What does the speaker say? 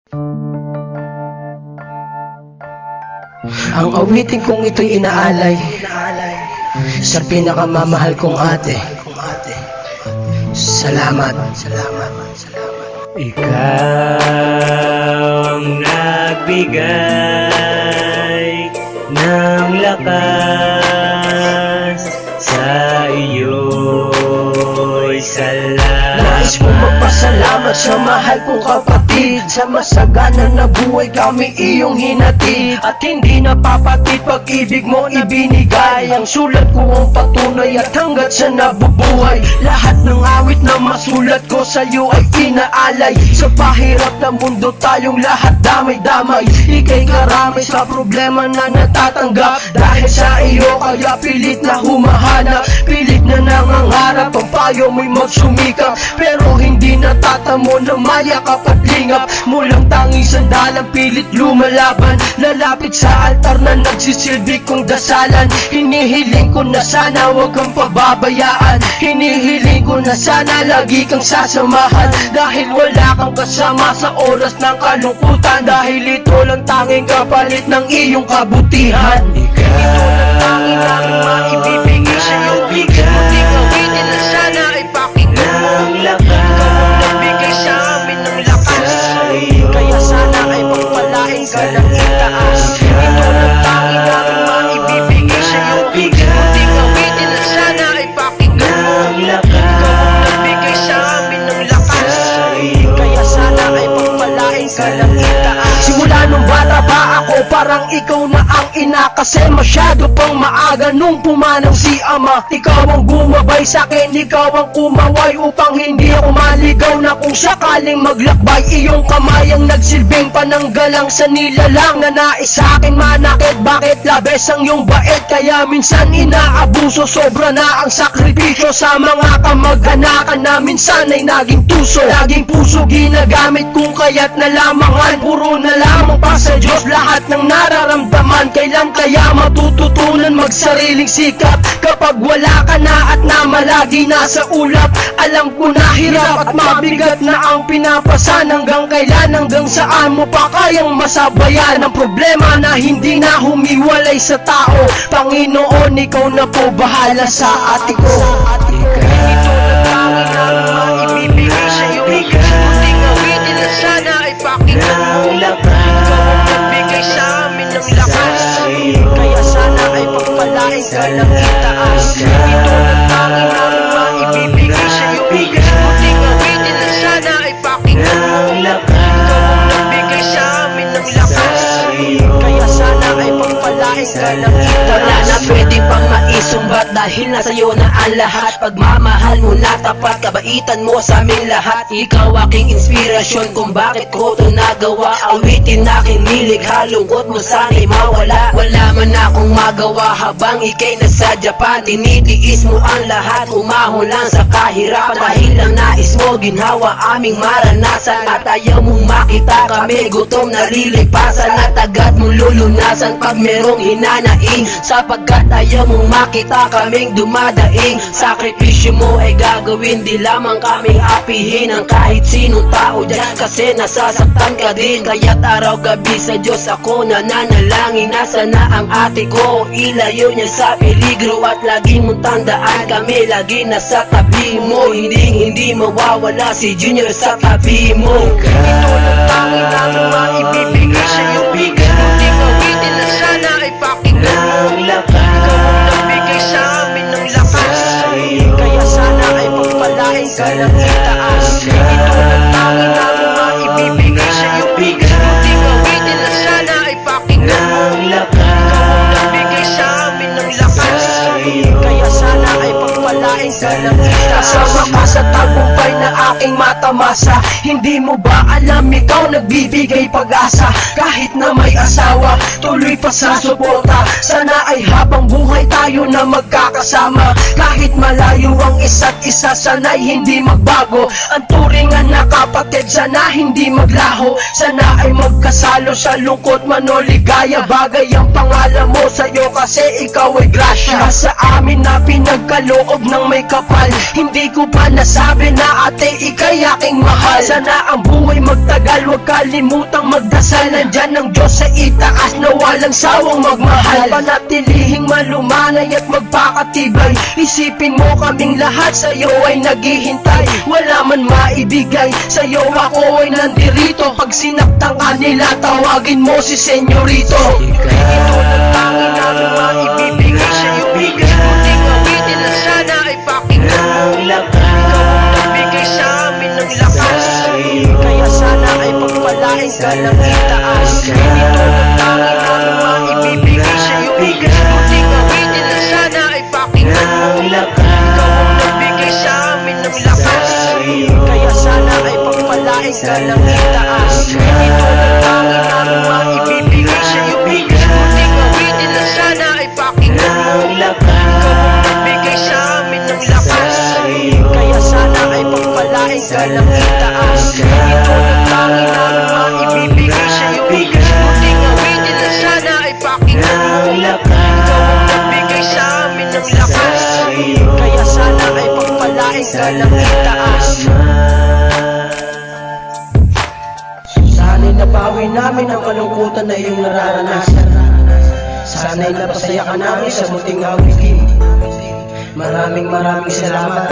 Ang awitin kong ito'y inaalay sa pinakamamahal kong ate. Salamat. Ikaw ang nagbigay ng lakas, sa iyo'y salamat. Nais ko magpasalamat sa mahal kong kapatid, sa masagana na buhay kami iyong hinatid. At hindi napapatid pag-ibig mo ibinigay, ang sulat ko ang patunay at hanggat sa nabubuhay. Lahat ng awit na masulat ko sa'yo ay inaalay, sa pahirap ng mundo tayong lahat damay-damay. Ika'y karamay sa problema na natatanggap, dahil sa iyo kaya pilit na humahanap, pilit na nangangarap, ang payo mo'y magsumikap. Pero hindi natatamo na mayakap at lingap, mulang tanging sandalang pilit lumalaban. Lalapit sa altar na nagsisilbi kong dasalan, hinihiling ko na sana wag kang pababayaan, hinihiling ko na sana lagi kang sasamahan. Dahil wala kang kasama sa oras ng kalungkutan, dahil ito lang tanging kapalit ng iyong kabutihan. Ito lang tanging namin maibibigay sa'yo, munting awitin na sana ay pakinggan mo. Ikaw ang nagbigay sa amin ng lakas, kaya sana ay pagpalain ka ng itaas. Ito lang tanging namin maibibigay sa'yo, munting awitin na sana ay pakinggan mo. Ikaw ang nagbigay sa amin ng lakas, kaya sana ay pagpalain ka ng itaas. Simula nung bata pa ako, parang ikaw na ang ina, kasi masyado pang maaga nung pumanang si ama. Ikaw ang gumabay sa'kin, ikaw ang kumaway upang hindi ako maligaw na kung sakaling maglakbay. Iyong kamay ang nagsilbing pananggalang sa nilalang na nais sa'kin manakit. Bakit labes ang iyong bait, kaya minsan inaabuso, sobra na ang sakripisyo sa mga kamag-anakan na minsan ay naging tuso. Laging puso ginagamit kung kaya't nalamangan, puro na lamang pa sa Diyos lahat ng nararamdaman. Kailan kaya matututunan magsariling sikap, kapag wala ka na at namalagi na sa ulap? Alam ko na hirap at mabigat na ang pinapasan, hanggang kailan, hanggang saan mo pa kayang masabayan ang problema na hindi na humiwalay sa tao? Panginoon, ikaw na po bahala sa ate ko. Ito na tanging namin maibibigay sa'yo, munting awitin na sana ay pakinggan mo. Ikaw ang nagbigay sa amin ng lakas, kaya sana ay pagpalain ka ng itaas. Ito na tanging namin maibibigay sa'yo, munting awitin na sana ay pakinggan mo. Ikaw ang nagbigay sa amin ng lakas, kaya sana ay pagpalain ka ng itaas. Wala na pwede pang maisumbat, dahil nasa iyo na ang lahat. Pagmamahal mo na tapat, kabaitan mo sa aming lahat. Ikaw aking inspirasyon kung bakit ko ito nagawa. Awitin na kinilig, halungkot mo sana'y mawala. Wala man akong magawa habang ika'y nasa Japan, tinitiis mo ang lahat, umahon lang sa kahirapan. Dahil lang nais mo ginhawa aming maranasan, at ayaw mong makita kami gutom na lilipasan, at agad mong lulunasan pag merong hinanaing, sapagkat ayaw mong makita kaming dumadaing. Sakripisyo mo ay gagawin, di lamang kaming apihin ang kahit sinong tao dyan, kasi nasasaktan ka din. Kaya't araw-gabi sa Diyos ako nananalangin, nasa na ang ate ko, ilayo niya sa peligro. At lagi mong tandaan, kami lagi nasa tabi mo, hindi mawawala si Junior sa tabi mo. Ito lang tanging namin maibibigay sa'yo, munting awitin na sana ay pakinggan mo. Ikaw ang nagbigay sa amin ng lakas, kaya sana ay pagpalain ka ng itaas. Ito lang tanging namin maibibigay sa'yo, munting awitin na sana ay pakinggan mo. Ikaw ang nagbigay sa amin ng lakas, kaya sana ay pagpalain ka ng itaas. Kasama ka sa tagumpay na aking matamasa, hindi mo ba alam ikaw nagbibigay pag-asa? Kahit na may asawa, tuloy pa sa suporta. Sana ay habang buhay tayo na magkakasama, kahit malayo ang isa't isa, sana'y hindi magbago. Ang turingan na kapatid, sana hindi maglaho. Sana ay magkasalo sa lungkot man o ligaya. Bagay ang pangalan mo sa'yo kasi ikaw ay grasya. Sa amin na pinagkaloob ng may kapal, hindi ko pa nasabi na ate ika'y aking mahal. Sana ang buhay magtagal, huwag kalimutang magdasal. Nandyan ang Diyos sa itaas na walang sawang magmahal. Panatilihing malumanay at magpakatibay. Isipin mo kaming lahat sa'yo ay naghihintay. Wala man maibigay sa'yo, ako ay nandirito. Pag sinaktan ka nila, tawagin mo si Senyorito. Ito lang tanging namin maibibigay sa'yo. Ibig muling awitin na sana ay pakinggan mo. Ikaw ang nagbigay sa amin ng lakas, kaya sana ay pagpalain ka ng itaas. Ito lang tanging namin maibibigay sa'yo. Ibig muling awitin na sana ay pakinggan mo. Ikaw ang nagbigay sa amin ng lakas, kaya sana ay pagpalain ka ng itaas. Ito lang tanging namin maibibigay sa'yo. Ibig muling awitin na sana ay pakinggan mo. Ikaw ang nagbigay sa amin ng lakas, kaya sana ay pagpalain ka ng itaas. Ito lang tanging namin maibibigay sa'yo. Ibig muling awitin na sana ay pakinggan mo. Ikaw ang nagbigay sa amin ng lakas, kaya sana ay pagpalain ka ng itaas. Sana'y nabawi namin ang kalungkutan na iyong nararanasan. Sana'y napasaya ka namin sa munting awitin. Maraming salamat.